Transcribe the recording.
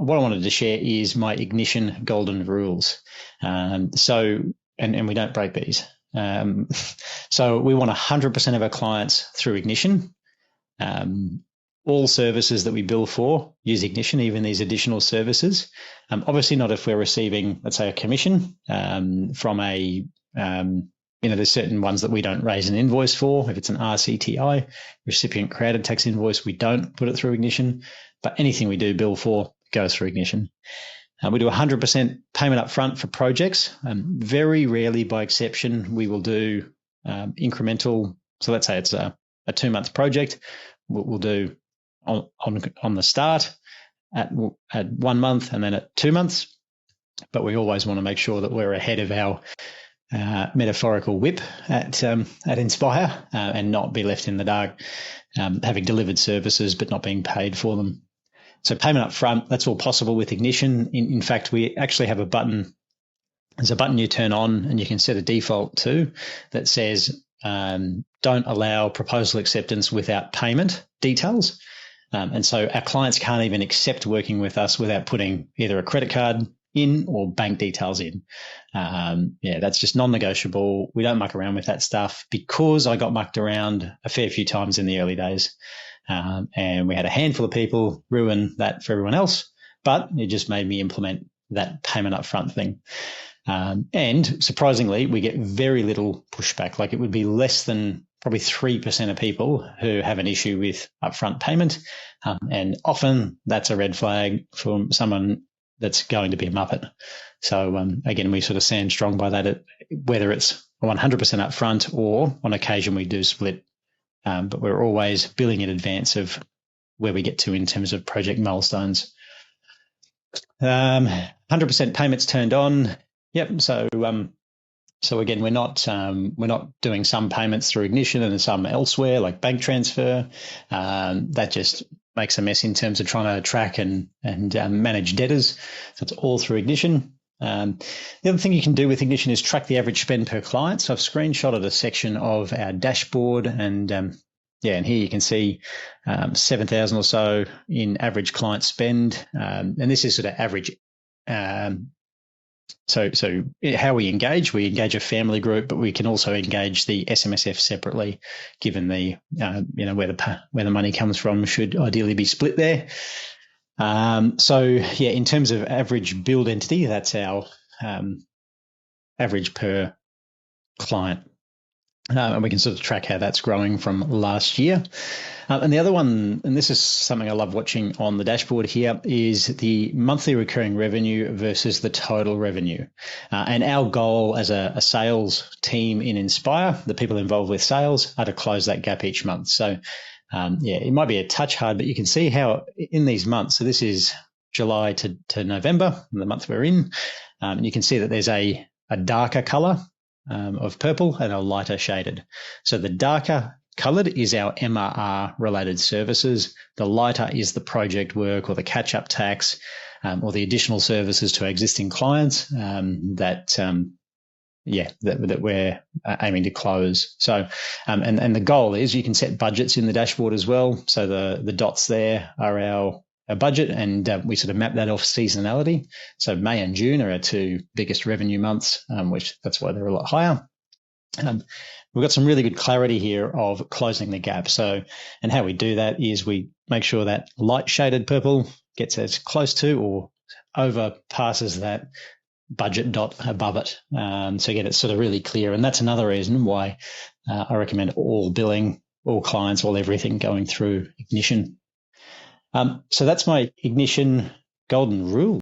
what I wanted to share is my Ignition golden rules. And we don't break these. So we want 100% of our clients through Ignition. All services that we bill for use Ignition, even these additional services. Obviously not if we're receiving, let's say, a commission from a, there's certain ones that we don't raise an invoice for. If it's an RCTI, recipient created tax invoice, we don't put it through Ignition. But anything we do bill for goes through Ignition. We do 100% payment upfront for projects. Very rarely, by exception, we will do incremental. So let's say it's a 2-month project. We'll do on the start at 1 month and then at 2 months. But we always want to make sure that we're ahead of our metaphorical whip at Inspire and not be left in the dark, having delivered services but not being paid for them. So payment up front, that's all possible with Ignition. In fact, we actually have a button. There's a button you turn on and you can set a default to that says don't allow proposal acceptance without payment details. And so our clients can't even accept working with us without putting either a credit card in or bank details in. That's just non-negotiable. We don't muck around with that stuff because I got mucked around a fair few times in the early days. And we had a handful of people ruin that for everyone else, but it just made me implement that payment upfront thing. And surprisingly, we get very little pushback. Like it would be less than probably 3% of people who have an issue with upfront payment. And often that's a red flag from someone that's going to be a muppet. So again, we sort of stand strong by that, whether it's 100% upfront or on occasion we do split. But we're always billing in advance of where we get to in terms of project milestones. 100% payments turned on. Yep. So again, we're not doing some payments through Ignition and some elsewhere, like bank transfer. That just makes a mess in terms of trying to track and manage debtors. So it's all through Ignition. The other thing you can do with Ignition is track the average spend per client. So I've screenshotted a section of our dashboard and here you can see 7,000 or so in average client spend. And this is sort of average. So how we engage a family group, but we can also engage the SMSF separately, given the where the money comes from should ideally be split there. In terms of average billed entity, that's our average per client. And we can sort of track how that's growing from last year. And the other one, and this is something I love watching on the dashboard here, is the monthly recurring revenue versus the total revenue. And our goal as a sales team in Inspire, the people involved with sales, are to close that gap each month. So it might be a touch hard, but you can see how in these months, so this is July to November, the month we're in, and you can see that there's a darker color of purple and a lighter shaded. So the darker colored is our MRR related services. The lighter is the project work or the catch-up tax or the additional services to our existing clients that we're aiming to close. So, and the goal is you can set budgets in the dashboard as well. So the dots there are our budget, and we sort of map that off seasonality. So May and June are our two biggest revenue months, which that's why they're a lot higher. We've got some really good clarity here of closing the gap. So, and how we do that is we make sure that light shaded purple gets as close to or overpasses that budget dot above it. So again, it's sort of really clear. And that's another reason why I recommend all billing, all clients, all everything going through Ignition. So that's my Ignition golden rule.